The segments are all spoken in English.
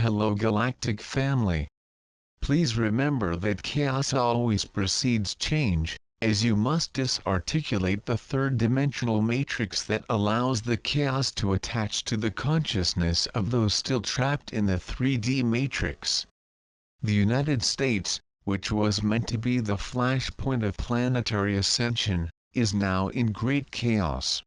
Hello Galactic family. Please remember that chaos always precedes change, as you must disarticulate the third-dimensional matrix that allows the chaos to attach to the consciousness of those still trapped in the 3D matrix. The United States, which was meant to be the flashpoint of planetary ascension, is now in great chaos.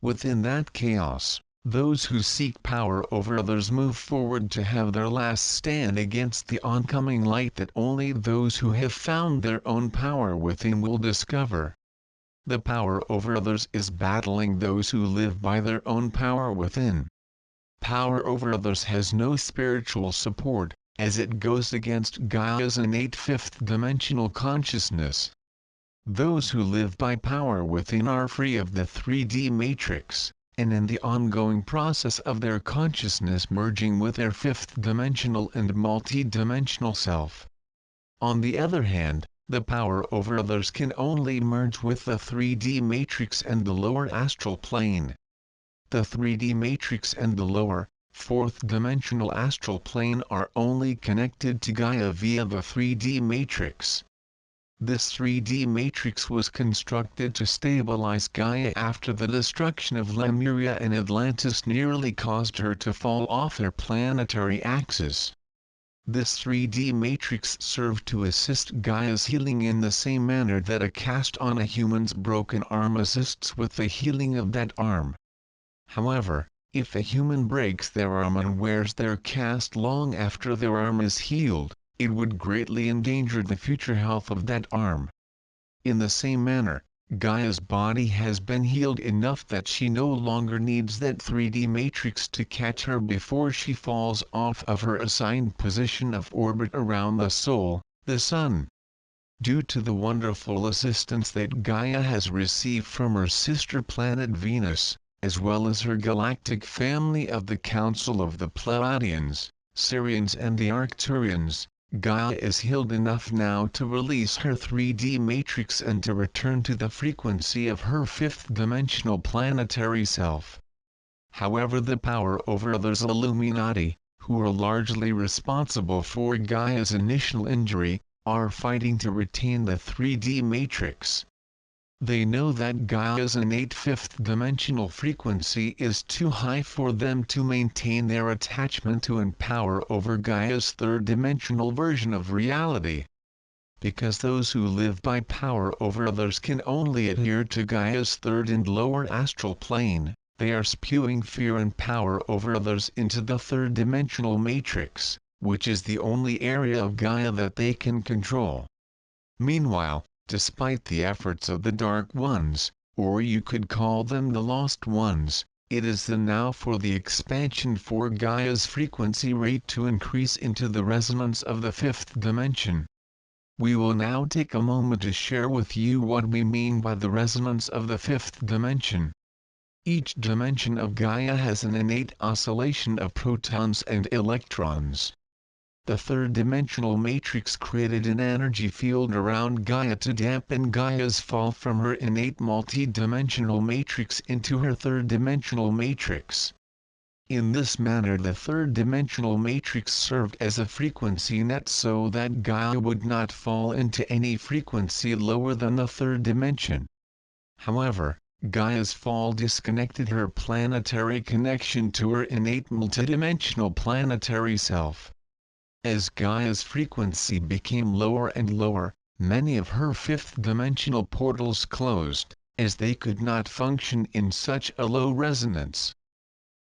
Within that chaos, those who seek power over others move forward to have their last stand against the oncoming light that only those who have found their own power within will discover. The power over others is battling those who live by their own power within. Power over others has no spiritual support, as it goes against Gaia's innate fifth-dimensional consciousness. Those who live by power within are free of the 3D matrix, and in the ongoing process of their consciousness merging with their fifth-dimensional and multi-dimensional self. On the other hand, the power over others can only merge with the 3D matrix and the lower astral plane. The 3D matrix and the lower, fourth-dimensional astral plane are only connected to Gaia via the 3D matrix. This 3D matrix was constructed to stabilize Gaia after the destruction of Lemuria and Atlantis nearly caused her to fall off her planetary axis. This 3D matrix served to assist Gaia's healing in the same manner that a cast on a human's broken arm assists with the healing of that arm. However, if a human breaks their arm and wears their cast long after their arm is healed, it would greatly endanger the future health of that arm. In the same manner, Gaia's body has been healed enough that she no longer needs that 3D matrix to catch her before she falls off of her assigned position of orbit around the soul, the sun. Due to the wonderful assistance that Gaia has received from her sister planet Venus, as well as her galactic family of the Council of the Pleiadians, SIRIANs and the ARCTURIANs, Gaia is healed enough now to release her 3D matrix and to return to the frequency of her fifth-dimensional planetary self. However, the power over others Illuminati, who are largely responsible for Gaia's initial injury, are fighting to retain the 3D matrix. They know that Gaia's innate fifth-dimensional frequency is too high for them to maintain their attachment to and power over Gaia's third-dimensional version of reality. Because those who live by power over others can only adhere to Gaia's third and lower astral plane, they are spewing fear and power over others into the third-dimensional matrix, which is the only area of Gaia that they can control. Meanwhile, despite the efforts of the Dark Ones, or you could call them the Lost Ones, it is the now for the expansion for Gaia's frequency rate to increase into the resonance of the fifth dimension. We will now take a moment to share with you what we mean by the resonance of the fifth dimension. Each dimension of Gaia has an innate oscillation of protons and electrons. The third-dimensional matrix created an energy field around Gaia to dampen Gaia's fall from her innate multi-dimensional matrix into her third-dimensional matrix. In this manner the third-dimensional matrix served as a frequency net so that Gaia would not fall into any frequency lower than the third dimension. However, Gaia's fall disconnected her planetary connection to her innate multidimensional planetary self. As Gaia's frequency became lower and lower, many of her fifth-dimensional portals closed, as they could not function in such a low resonance.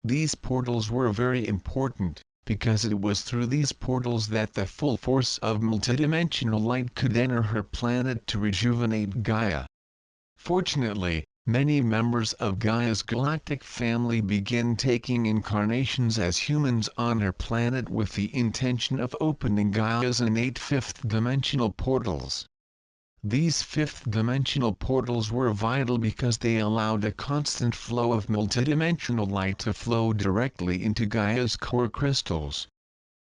These portals were very important, because it was through these portals that the full force of multidimensional light could enter her planet to rejuvenate Gaia. Fortunately, many members of Gaia's galactic family begin taking incarnations as humans on her planet with the intention of opening Gaia's innate fifth-dimensional portals. These fifth-dimensional portals were vital because they allowed a constant flow of multidimensional light to flow directly into Gaia's core crystals.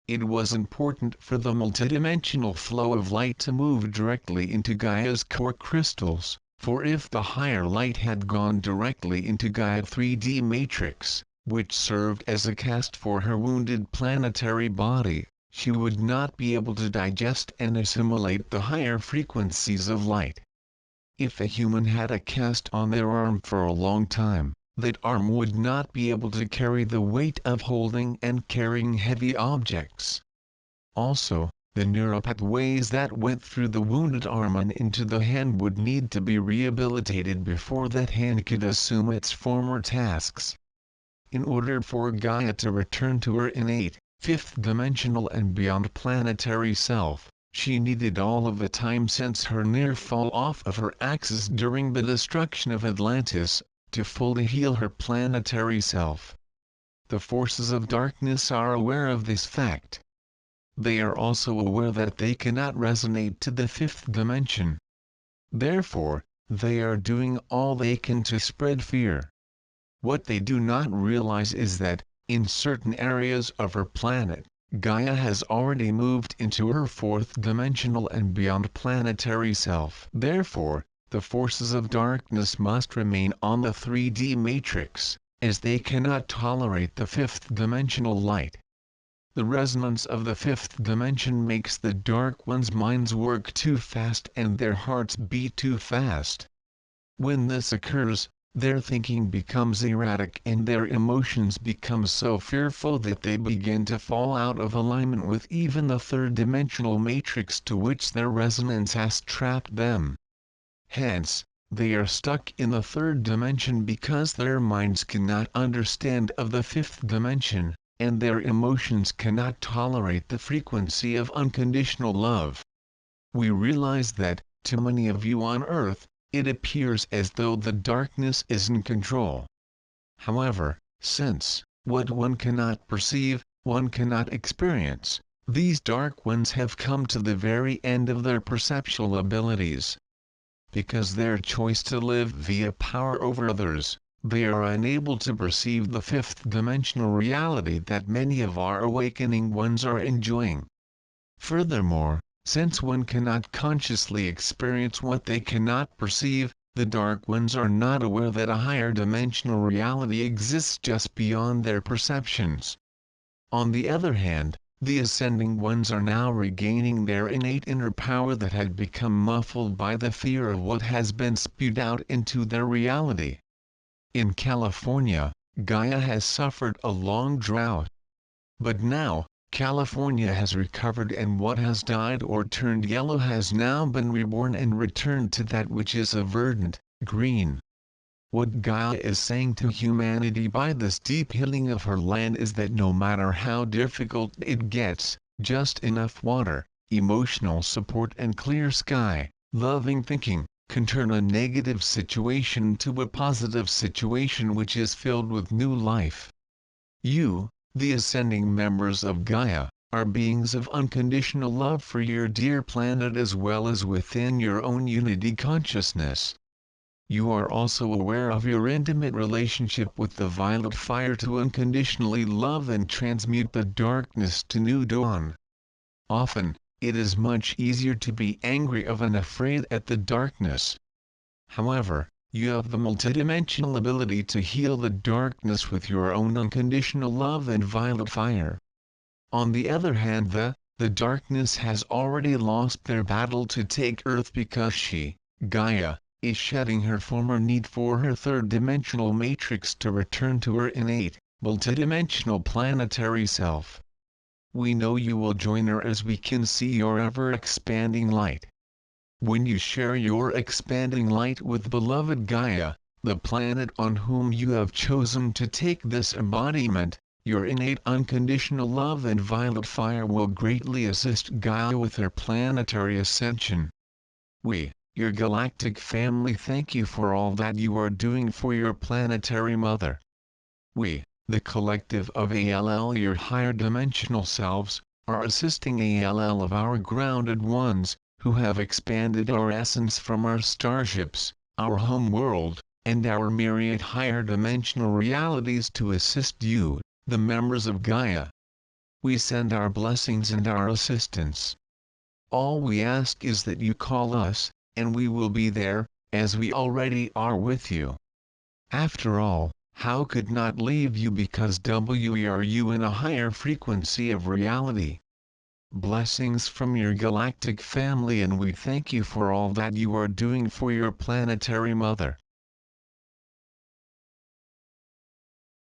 It was important for the multidimensional flow of light to move directly into Gaia's core crystals, for if the higher light had gone directly into Gaia 3D matrix, which served as a cast for her wounded planetary body, she would not be able to digest and assimilate the higher frequencies of light. If a human had a cast on their arm for a long time, that arm would not be able to carry the weight of holding and carrying heavy objects. Also, the neural pathways that went through the wounded arm and into the hand would need to be rehabilitated before that hand could assume its former tasks. In order for Gaia to return to her innate, fifth-dimensional and beyond planetary self, she needed all of the time since her near fall off of her axis during the destruction of Atlantis, to fully heal her planetary self. The forces of darkness are aware of this fact. They are also aware that they cannot resonate to the fifth dimension. Therefore, they are doing all they can to spread fear. What they do not realize is that, in certain areas of her planet, Gaia has already moved into her fourth-dimensional and beyond planetary self. Therefore, the forces of darkness must remain on the 3D matrix, as they cannot tolerate the fifth-dimensional light. The resonance of the fifth dimension makes the Dark One's minds work too fast and their hearts beat too fast. When this occurs, their thinking becomes erratic and their emotions become so fearful that they begin to fall out of alignment with even the third-dimensional matrix to which their resonance has trapped them. Hence, they are stuck in the third dimension because their minds cannot understand of the fifth dimension, and their emotions cannot tolerate the frequency of unconditional love. We realize that, to many of you on Earth, it appears as though the darkness is in control. However, since what one cannot perceive, one cannot experience, these Dark Ones have come to the very end of their perceptual abilities. Because their choice to live via power over others, they are unable to perceive the fifth-dimensional reality that many of our awakening ones are enjoying. Furthermore, since one cannot consciously experience what they cannot perceive, the Dark Ones are not aware that a higher dimensional reality exists just beyond their perceptions. On the other hand, the Ascending Ones are now regaining their innate inner power that had become muffled by the fear of what has been spewed out into their reality. In California, Gaia has suffered a long drought. But now, California has recovered and what has died or turned yellow has now been reborn and returned to that which is a verdant, green. What Gaia is saying to humanity by this deep healing of her land is that no matter how difficult it gets, just enough water, emotional support and clear sky, loving thinking, can turn a negative situation to a positive situation which is filled with new life. You, the ascending members of Gaia, are beings of unconditional love for your dear planet as well as within your own unity consciousness. You are also aware of your intimate relationship with the violet fire to unconditionally love and transmute the darkness to new dawn. Often, it is much easier to be angry of and afraid at the darkness. However, you have the multidimensional ability to heal the darkness with your own unconditional love and violet fire. On the other hand, the darkness has already lost their battle to take Earth because she, Gaia, is shedding her former need for her third-dimensional matrix to return to her innate, multidimensional planetary self. We know you will join her as we can see your ever-expanding light. When you share your expanding light with beloved Gaia, the planet on whom you have chosen to take this embodiment, your innate unconditional love and violet fire will greatly assist Gaia with her planetary ascension. We, your galactic family, thank you for all that you are doing for your planetary mother. We, the collective of ALL, your higher dimensional selves, are assisting ALL of our grounded ones, who have expanded our essence from our starships, our home world, and our myriad higher dimensional realities to assist you, the members of Gaia. We send our blessings and our assistance. All we ask is that you call us, and we will be there, as we already are with you. After all, How could not leave you because we are you in a higher frequency of reality. Blessings from your galactic family, and we thank you for all that you are doing for your planetary mother.